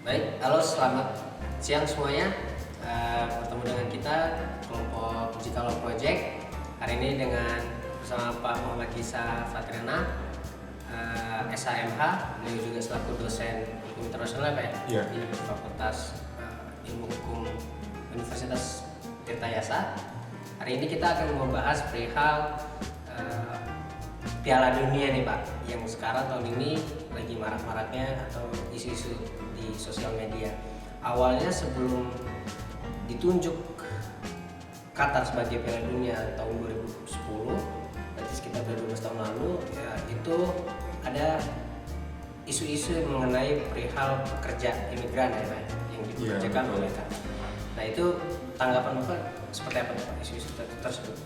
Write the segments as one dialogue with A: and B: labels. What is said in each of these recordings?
A: Baik, halo selamat siang semuanya. Bertemu dengan kita kelompok Jikalau Project. Hari ini dengan bersama Pak Muhammad Gisa Fatriana, SHMH. Beliau juga selaku dosen hukum internasional Pak
B: Iya.
A: di Fakultas Ilmu Hukum Universitas Tirtayasa. Hari ini kita akan membahas perihal Piala Dunia nih Pak, yang sekarang tahun ini lagi marak-maraknya atau isu-isu di sosial media. Awalnya sebelum ditunjuk Qatar sebagai Piala Dunia tahun 2010, berarti sekitar 12 tahun lalu, ya, itu ada isu-isu mengenai perihal pekerja imigran ya Pak, yang dikerjakan oleh Qatar. Nah itu tanggapan Bapak seperti apa Pak isu-isu tersebut?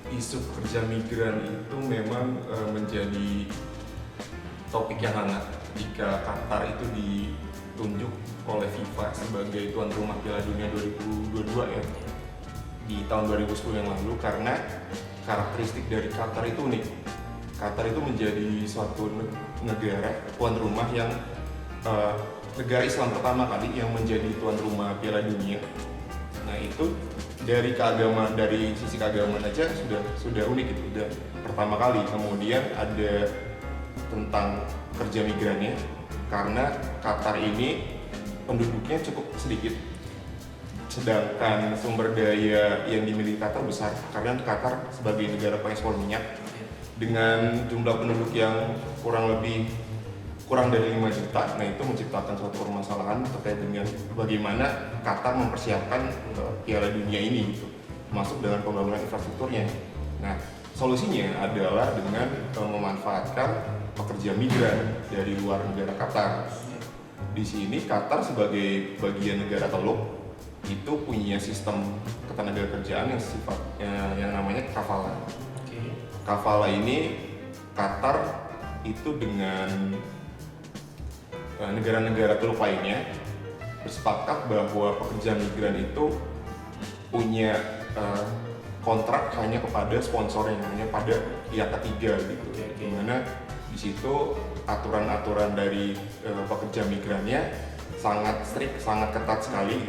B: Isu pekerja migran itu memang menjadi topik yang hangat ketika Qatar itu ditunjuk oleh FIFA sebagai tuan rumah Piala Dunia 2022 ya, di tahun 2010 yang lalu, karena karakteristik dari Qatar itu unik. Qatar itu menjadi suatu negara tuan rumah yang negara Islam pertama kali yang menjadi tuan rumah Piala Dunia. Nah itu dari sisi keagamaan aja sudah unik, itu udah pertama kali. Kemudian ada tentang kerja migrannya, karena Qatar ini penduduknya cukup sedikit, sedangkan sumber daya yang dimiliki Qatar besar, karena Qatar sebagai negara pengekspor minyak dengan jumlah penduduk yang kurang dari 5 juta. Nah itu menciptakan suatu permasalahan terkait dengan bagaimana Qatar mempersiapkan Piala Dunia ini gitu, masuk dengan pembangunan infrastrukturnya. Nah solusinya adalah dengan memanfaatkan pekerja migran dari luar negara Qatar. Di sini Qatar sebagai bagian negara Teluk itu punya sistem ketenagakerjaan yang sifatnya yang namanya kafala. Kafala ini Qatar itu dengan negara-negara Teluk lainnya bersepakat bahwa pekerja migran itu punya kontrak hanya kepada sponsornya, hanya pada pihak ketiga gitu. Dimana di situ aturan-aturan dari pekerja migrannya sangat strict, sangat ketat sekali.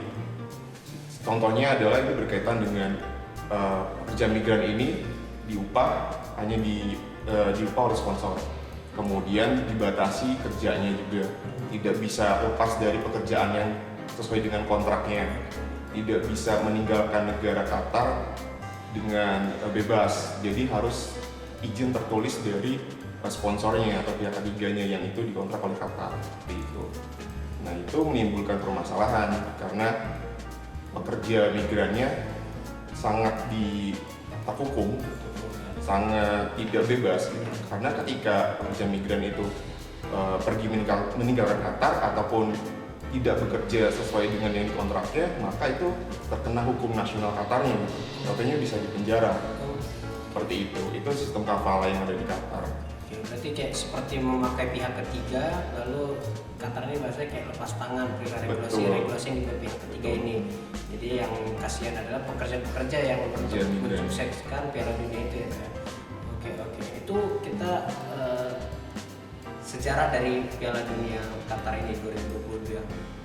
B: Contohnya adalah itu berkaitan dengan pekerja migran ini diupah hanya diupah oleh sponsor. Kemudian dibatasi kerjanya juga, tidak bisa lepas dari pekerjaan yang sesuai dengan kontraknya, tidak bisa meninggalkan negara Qatar dengan bebas, jadi harus izin tertulis dari sponsornya atau pihak ketiganya yang itu dikontrak oleh Qatar, seperti itu. Nah itu menimbulkan permasalahan karena pekerja migrannya sangat terkukung, sangat tidak bebas gitu. Karena ketika pekerja migran itu pergi meninggalkan Qatar ataupun tidak bekerja sesuai dengan yang dikontraknya, maka itu terkena hukum nasional Qatarnya gitu. Contohnya bisa dipenjara. Seperti itu. Itu sistem kafala yang ada di Qatar.
A: Oke, berarti kayak seperti memakai pihak ketiga, lalu Qatar ini bahasanya kayak lepas tangan perihal regulasi yang dibuat pihak ketiga ini. Jadi yang kasihan adalah pekerja-pekerja yang mensukseskan Piala Dunia itu ya. Oke. Itu kita sejarah dari Piala Dunia Qatar ini 2022.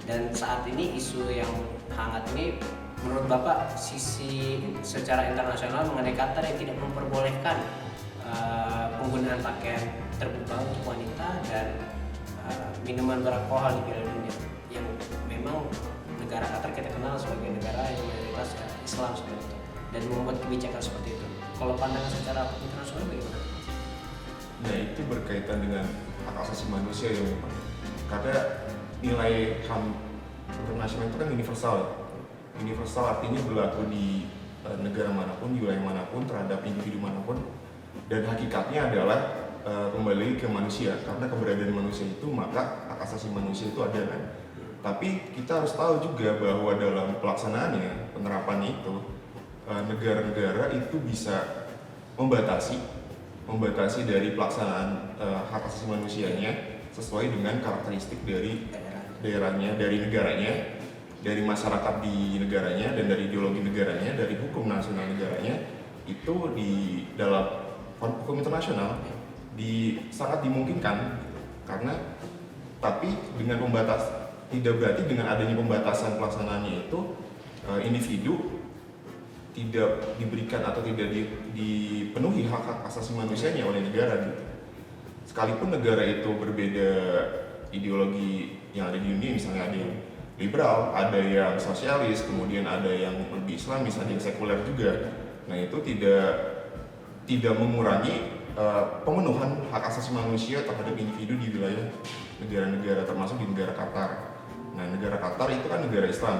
A: Dan saat ini isu yang hangat ini, menurut Bapak sisi secara internasional mengenai Qatar yang tidak memperbolehkan penggunaan pakaian terbuka untuk wanita dan minuman beralkohol di Piala Dunia, yang memang negara Qatar kita kenal sebagai negara yang mayoritas Islam seperti itu, dan membuat kebijakan seperti itu. Kalau pandangan secara internasional bagaimana?
B: Nah itu berkaitan dengan hak asasi manusia ya, karena nilai HAM internasional itu kan universal artinya berlaku di negara manapun, di wilayah manapun, terhadap individu manapun, dan hakikatnya adalah kembali ke manusia, karena keberadaan manusia itu maka hak asasi manusia itu ada kan. Tapi kita harus tahu juga bahwa dalam pelaksanaannya, penerapan itu, negara-negara itu bisa membatasi dari pelaksanaan hak asasi manusianya sesuai dengan karakteristik dari daerahnya, dari negaranya, dari masyarakat di negaranya, dan dari ideologi negaranya, dari hukum nasional negaranya. Itu di dalam hukum internasional sangat dimungkinkan, karena tapi dengan tidak berarti dengan adanya pembatasan pelaksanaannya itu individu tidak diberikan atau tidak dipenuhi hak-hak asasi manusianya oleh negara gitu. Sekalipun negara itu berbeda ideologi yang ada di dunia, misalnya ada yang liberal, ada yang sosialis, kemudian ada yang lebih Islamis, ada yang sekuler juga. Nah itu tidak mengurangi pemenuhan hak asasi manusia terhadap individu di wilayah negara-negara, termasuk di negara Qatar. Nah negara Qatar itu kan negara Islam,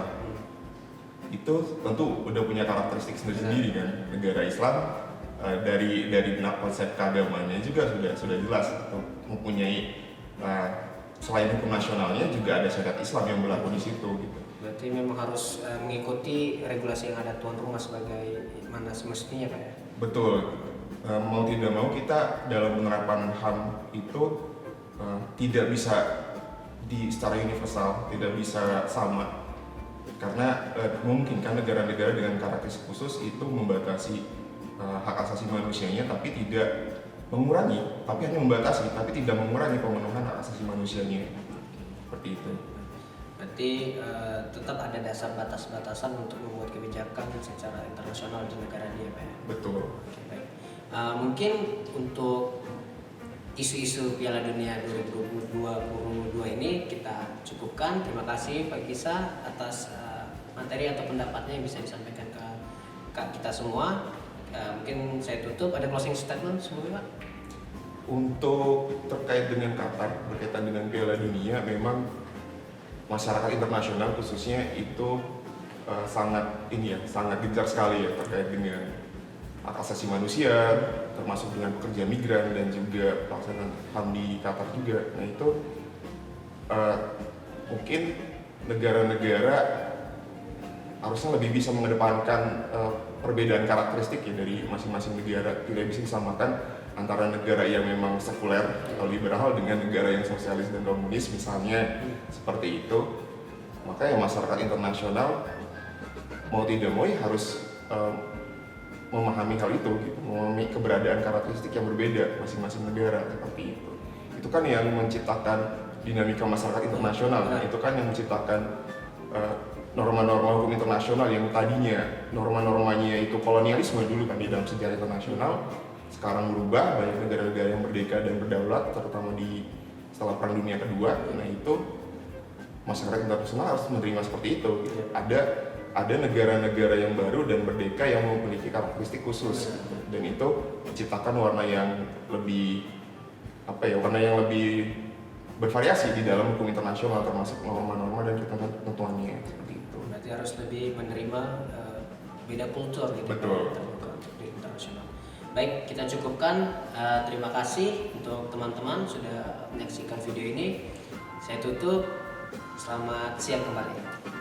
B: itu tentu udah punya karakteristik sendiri-sendiri kan. Negara Islam dari konsep keagamannya juga sudah jelas mempunyai selain hukum nasionalnya juga ada syariat Islam yang berlaku di situ gitu.
A: Berarti memang harus mengikuti regulasi yang ada tuan rumah sebagai mana semestinya Pak ya?
B: Betul. Mau tidak mau kita dalam penerapan HAM itu tidak bisa secara universal, tidak bisa sama, karena memungkinkan negara-negara dengan karakteristik khusus itu membatasi hak asasi manusianya, tapi tidak mengurangi, tapi hanya membatasi, tapi tidak mengurangi pemenuhan hak asasi manusianya, seperti itu.
A: Berarti tetap ada dasar batas-batasan untuk membuat kebijakan secara internasional di negara dia Pak ya?
B: Betul.
A: Oke, baik. Mungkin untuk isu-isu Piala Dunia 2022 ini kita cukupkan. Terima kasih Pak Gisa atas materi atau pendapatnya yang bisa disampaikan ke kita semua. Mungkin saya tutup, ada closing statement semua Pak?
B: Untuk terkait dengan Qatar, berkaitan dengan Piala Dunia, memang masyarakat internasional khususnya itu sangat gencar sekali ya terkait dengan hak asasi manusia, termasuk dengan pekerja migran dan juga pelaksanaan HAM di Qatar juga. Nah itu mungkin negara-negara harusnya lebih bisa mengedepankan perbedaan karakteristik ya dari masing-masing negara. Tidak bisa disamakan antara negara yang memang sekuler atau liberal dengan negara yang sosialis dan komunis misalnya, seperti itu. Maka ya masyarakat internasional mau tidak mau ya harus memahami hal itu, gitu. Memahami keberadaan karakteristik yang berbeda masing-masing negara, seperti itu. Itu kan yang menciptakan dinamika masyarakat internasional. Nah, itu kan yang menciptakan norma-norma hukum internasional yang tadinya norma-normanya itu kolonialisme dulu kan di dalam sejarah internasional, sekarang berubah, banyak negara-negara yang merdeka dan berdaulat, terutama setelah Perang Dunia Kedua. Nah itu masyarakat internasional harus menerima seperti itu. Gitu. Ada negara-negara yang baru dan merdeka yang memiliki karakteristik khusus, dan itu menciptakan warna yang lebih bervariasi di dalam hukum internasional, termasuk norma-norma dan ketentuannya seperti itu.
A: Berarti harus lebih menerima beda kultur gitu.
B: Betul.
A: Di internasional. Baik, kita cukupkan. Terima kasih untuk teman-teman sudah menyaksikan video ini. Saya tutup. Selamat siang kembali.